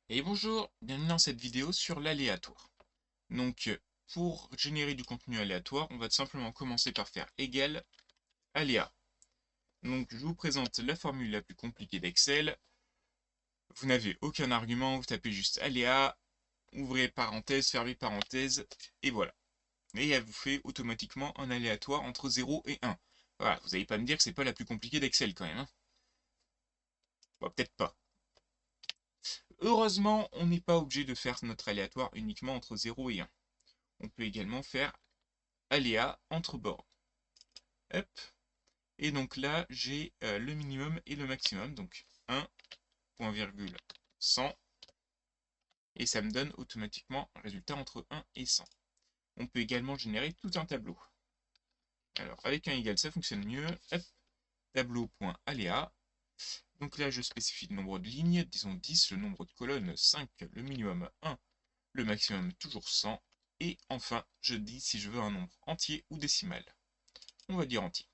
Et bonjour, bienvenue dans cette vidéo sur l'aléatoire. Donc, pour générer du contenu aléatoire, on va tout simplement commencer par faire égal aléa. Donc, je vous présente la formule la plus compliquée d'Excel. Vous n'avez aucun argument, vous tapez juste aléa, ouvrez parenthèse, fermez parenthèse, et voilà. Et elle vous fait automatiquement un aléatoire entre 0 et 1. Voilà, vous n'allez pas me dire que c'est pas la plus compliquée d'Excel quand même, hein. Bon, peut-être pas. Heureusement, on n'est pas obligé de faire notre aléatoire uniquement entre 0 et 1. On peut également faire aléa entre bornes. Hop. Et donc là, j'ai le minimum et le maximum. Donc 1, point virgule 100. Et ça me donne automatiquement un résultat entre 1 et 100. On peut également générer tout un tableau. Alors avec un égal, ça fonctionne mieux. Hop. Tableau.aléa. Donc là, je spécifie le nombre de lignes, disons 10, le nombre de colonnes 5, le minimum 1, le maximum toujours 100. Et enfin, je dis si je veux un nombre entier ou décimal. On va dire entier.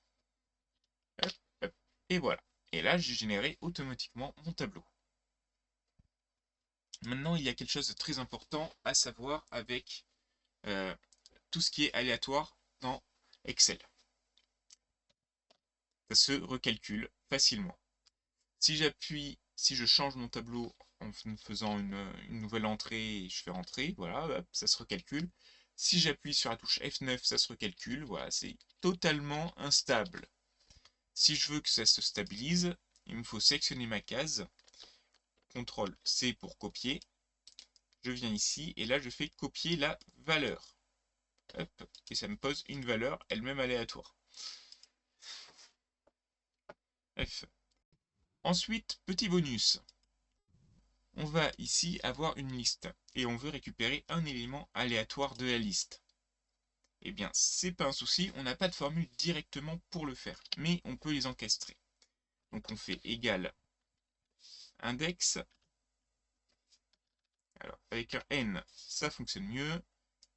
Hop, hop, et voilà. Et là, j'ai généré automatiquement mon tableau. Maintenant, il y a quelque chose de très important à savoir avec tout ce qui est aléatoire dans Excel. Ça se recalcule facilement. Si je change mon tableau en faisant une nouvelle entrée et je fais rentrer, voilà, hop, ça se recalcule. Si j'appuie sur la touche F9, ça se recalcule. Voilà, c'est totalement instable. Si je veux que ça se stabilise, il me faut sélectionner ma case. CTRL-C pour copier. Je viens ici et là je fais copier la valeur. Hop, et ça me pose une valeur elle-même aléatoire. F. Ensuite, petit bonus. On va ici avoir une liste et on veut récupérer un élément aléatoire de la liste. Eh bien, c'est pas un souci, on n'a pas de formule directement pour le faire, mais on peut les encastrer. Donc on fait égal index. Alors avec un n, ça fonctionne mieux.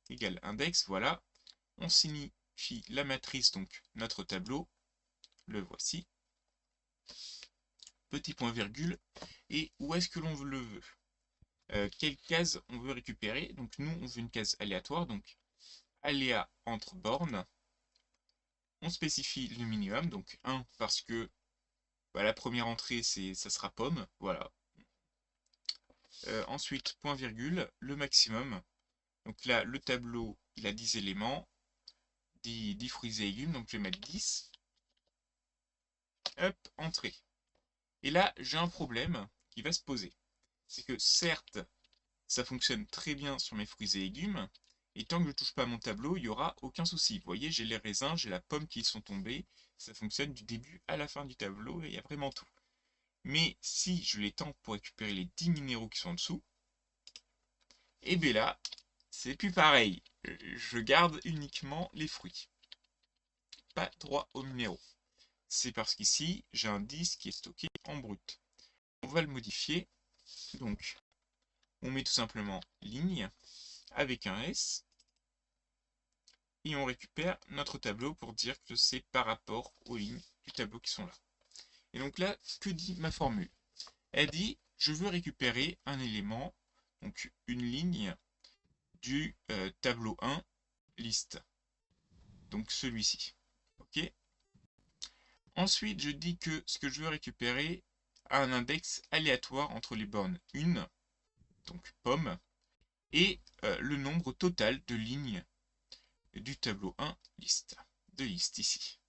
Égal index, voilà. On signifie la matrice, donc notre tableau. Le voici. Petit point virgule. Et où est-ce que l'on le veut? Quelle case on veut récupérer? Donc nous, on veut une case aléatoire, donc aléa entre bornes. On spécifie le minimum, donc 1 parce que la première entrée, ça sera pomme, voilà. Ensuite, point virgule, le maximum. Donc là, le tableau, il a 10 éléments, 10 fruits et légumes, donc je vais mettre 10. Hop, entrée. Et là, j'ai un problème qui va se poser. C'est que certes, ça fonctionne très bien sur mes fruits et légumes, et tant que je ne touche pas à mon tableau, il n'y aura aucun souci. Vous voyez, j'ai les raisins, j'ai la pomme qui sont tombés, ça fonctionne du début à la fin du tableau, et il y a vraiment tout. Mais si je les tente pour récupérer les 10 minéraux qui sont en dessous, et bien là, c'est plus pareil. Je garde uniquement les fruits. Pas droit aux minéraux. C'est parce qu'ici, j'ai un 10 qui est stocké en brut. On va le modifier. Donc, on met tout simplement ligne avec un S. Et on récupère notre tableau pour dire que c'est par rapport aux lignes du tableau qui sont là. Et donc là, que dit ma formule? Elle dit, je veux récupérer un élément, donc une ligne du tableau 1, liste. Donc celui-ci. Ok. Ensuite, je dis que ce que je veux récupérer a un index aléatoire entre les bornes 1, donc pomme, et le nombre total de lignes du tableau 1, liste. De liste ici.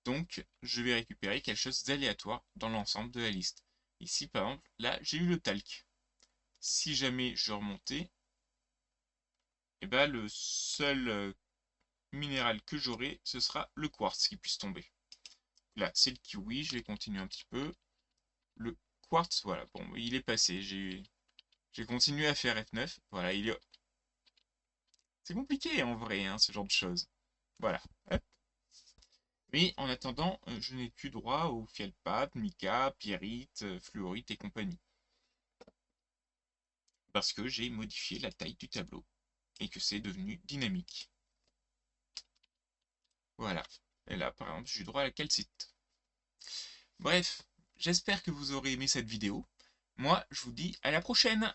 Donc, je vais récupérer quelque chose d'aléatoire dans l'ensemble de la liste. Ici, par exemple, là, j'ai eu le talc. Si jamais je remontais, eh ben, le seul minéral que j'aurai, ce sera le quartz qui puisse tomber. Là, c'est le kiwi, je vais continuer un petit peu. Le quartz, voilà, bon, il est passé. J'ai continué à faire F9. Voilà, c'est compliqué en vrai, hein, ce genre de choses. Voilà. Hop. Mais en attendant, je n'ai plus droit au feldspath, mica, pierrite, fluorite et compagnie. Parce que j'ai modifié la taille du tableau et que c'est devenu dynamique. Voilà. Et là, par exemple, j'ai droit à la calcite. Bref, j'espère que vous aurez aimé cette vidéo. Moi, je vous dis à la prochaine!